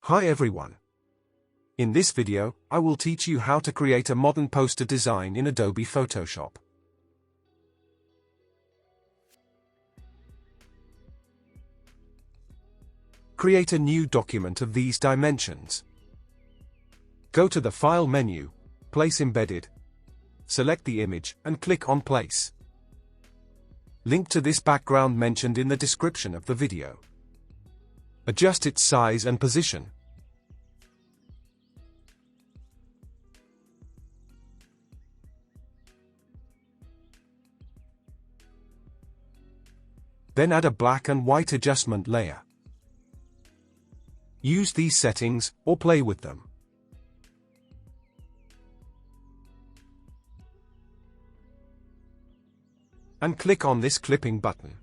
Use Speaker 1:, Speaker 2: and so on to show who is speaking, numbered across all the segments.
Speaker 1: Hi everyone. In this video, I will teach you how to create a modern poster design in Adobe Photoshop. Create a new document of these dimensions. Go to the File menu, Place Embedded. Select the image and click on Place. Link to this background mentioned in the description of the video. Adjust its size and position. Then add a black and white adjustment layer. Use these settings, or play with them. And click on this clipping button.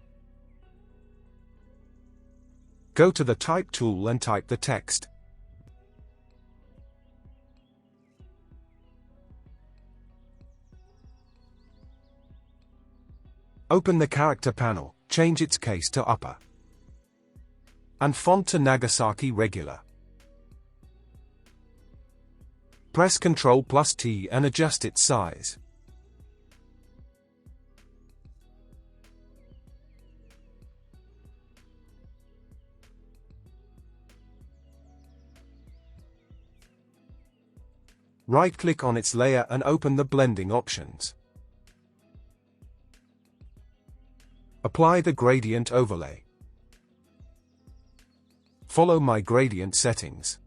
Speaker 1: Go to the Type tool and type the text. Open the character panel, change its case to upper. And font to Nagasaki regular. Press Ctrl+T and adjust its size. Right-click on its layer and open the blending options. Apply the gradient overlay. Follow my gradient settings.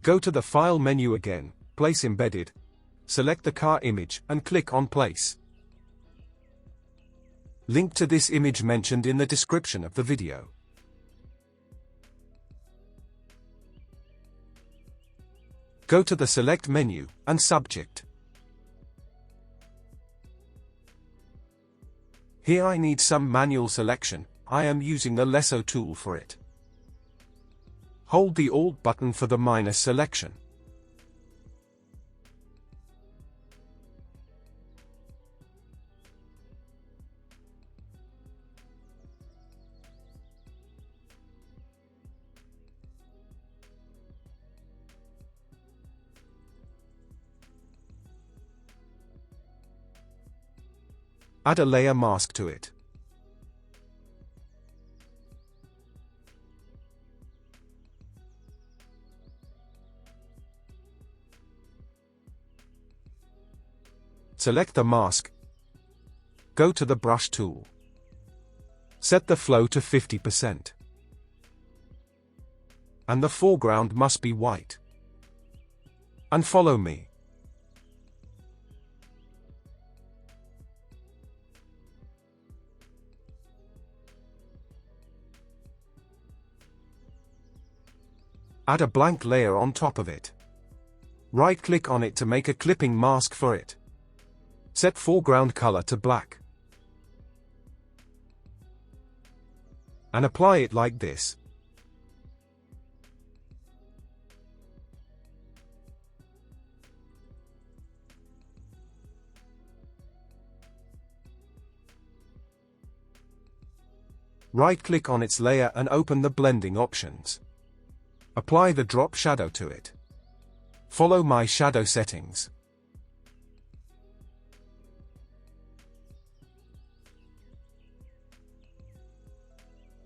Speaker 1: Go to the File menu again, Place Embedded. Select the car image and click on Place. Link to this image mentioned in the description of the video. Go to the Select menu, and Subject. Here I need some manual selection. I am using the Lasso tool for it. Hold the Alt button for the minus selection. Add a layer mask to it. Select the mask. Go to the Brush tool. Set the flow to 50%. And the foreground must be white. And follow me. Add a blank layer on top of it. Right-click on it to make a clipping mask for it. Set foreground color to black. And apply it like this. Right-click on its layer and open the blending options. Apply the drop shadow to it. Follow my shadow settings.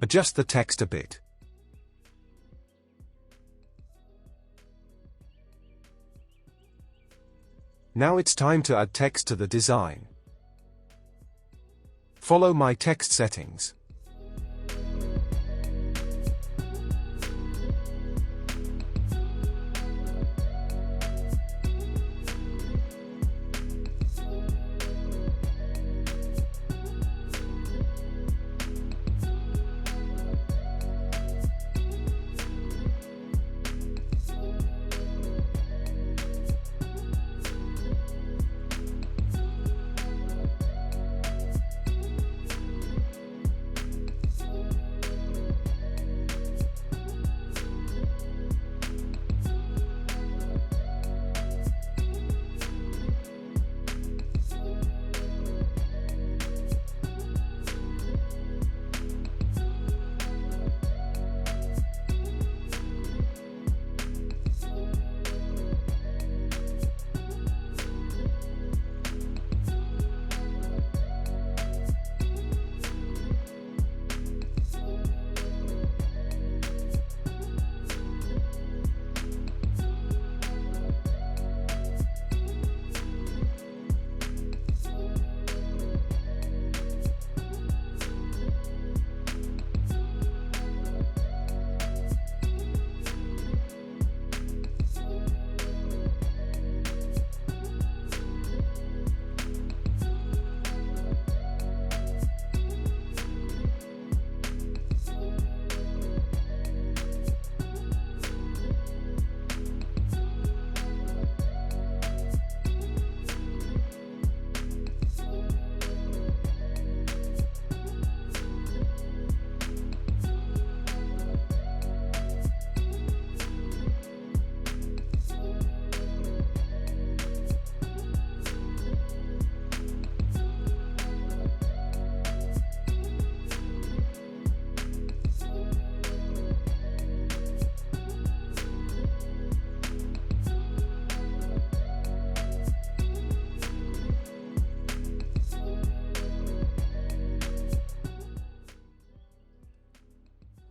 Speaker 1: Adjust the text a bit. Now it's time to add text to the design. Follow my text settings.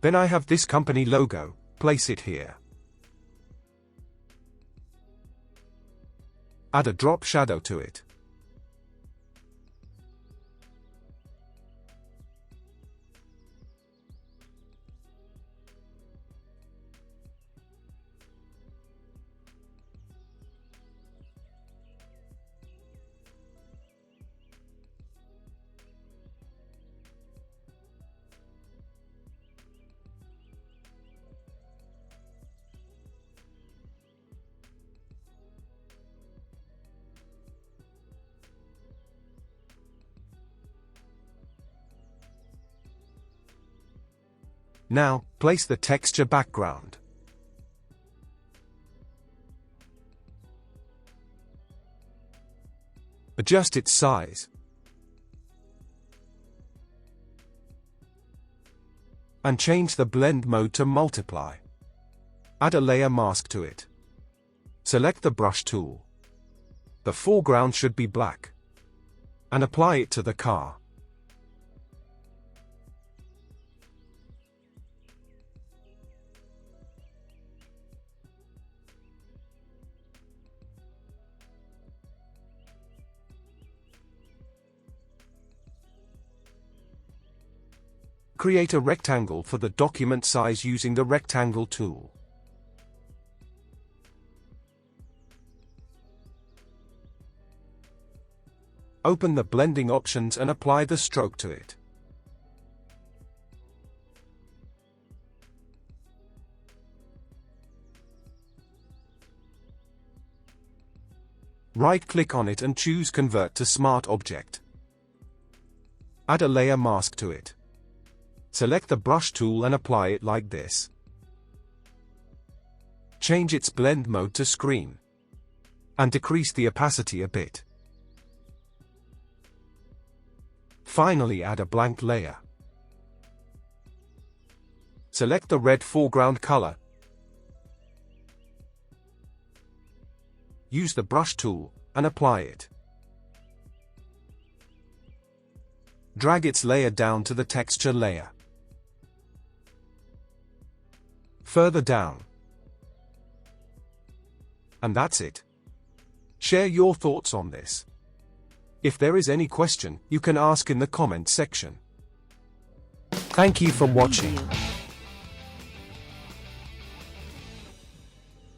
Speaker 1: Then I have this company logo, place it here. Add a drop shadow to it. Now, place the texture background. Adjust its size. And change the blend mode to multiply. Add a layer mask to it. Select the brush tool. The foreground should be black. And apply it to the car. Create a rectangle for the document size using the rectangle tool. Open the blending options and apply the stroke to it. Right-click on it and choose Convert to Smart Object. Add a layer mask to it. Select the brush tool and apply it like this. Change its blend mode to screen. And decrease the opacity a bit. Finally, add a blank layer. Select the red foreground color. Use the brush tool and apply it. Drag its layer down to the texture layer. Further down. And that's it. Share your thoughts on this. If there is any question, you can ask in the comment section. Thank you for watching.